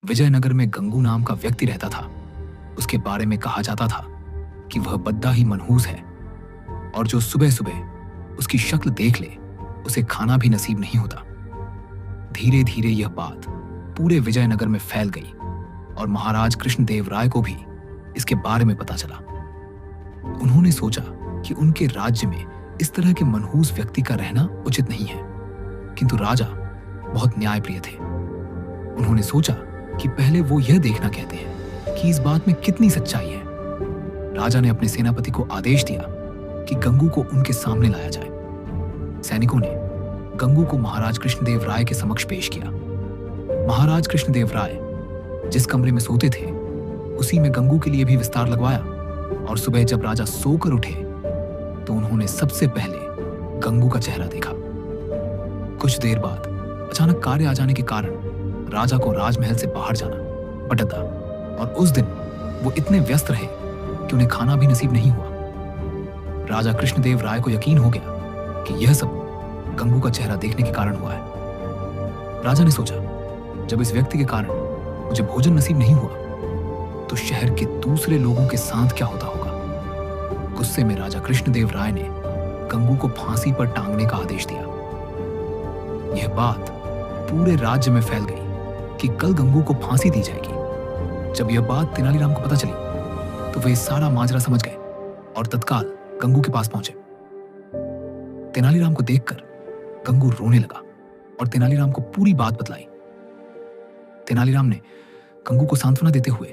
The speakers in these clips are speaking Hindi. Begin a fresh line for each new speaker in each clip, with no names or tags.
विजयनगर में गंगू नाम का व्यक्ति रहता था। उसके बारे में कहा जाता था कि वह बद्दा ही मनहूस है और जो सुबह सुबह उसकी शक्ल देख ले उसे खाना भी नसीब नहीं होता। धीरे धीरे यह बात पूरे विजयनगर में फैल गई और महाराज कृष्णदेव राय को भी इसके बारे में पता चला। उन्होंने सोचा कि उनके राज्य में इस तरह के मनहूस व्यक्ति का रहना उचित नहीं है, किंतु राजा बहुत न्यायप्रिय थे। उन्होंने सोचा कि पहले वो यह देखना कहते हैं कि इस बात में कितनी सच्चाई है। राजा ने अपने सेनापति को आदेश दिया कि गंगू को उनके सामने लाया जाए। सैनिकों ने गंगू को महाराज कृष्णदेव राय के समक्ष पेश किया। महाराज कृष्णदेव राय जिस कमरे में सोते थे उसी में गंगू के लिए भी विस्तार लगवाया और सुबह जब राजा सोकर उठे तो उन्होंने सबसे पहले गंगू का चेहरा देखा। कुछ देर बाद अचानक कार्य आ जाने के कारण राजा को राजमहल से बाहर जाना पड़ा और उस दिन वो इतने व्यस्त रहे कि उन्हें खाना भी नसीब नहीं हुआ। राजा कृष्णदेव राय को यकीन हो गया कि यह सब गंगू का चेहरा देखने के कारण हुआ है। राजा ने सोचा, जब इस व्यक्ति के कारण मुझे भोजन नसीब नहीं हुआ तो शहर के दूसरे लोगों के साथ क्या होता होगा। गुस्से में राजा कृष्णदेव राय ने गंगू को फांसी पर टांगने का आदेश दिया। यह बात पूरे राज्य में फैल गई कि कल गंगू को फांसी दी जाएगी। जब यह बात तेनालीराम को पता चली तो वे सारा माजरा समझ गए और तत्काल गंगू के पास पहुंचे। तेनालीराम को देखकर गंगू रोने लगा और तेनालीराम को पूरी बात बतलाई। तेनालीराम ने गंगू को सांत्वना देते हुए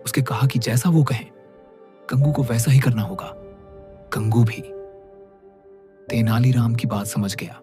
उसके कहा कि जैसा वो कहें गंगू को वैसा ही करना होगा। गंगू भी तेनालीराम की बात समझ गया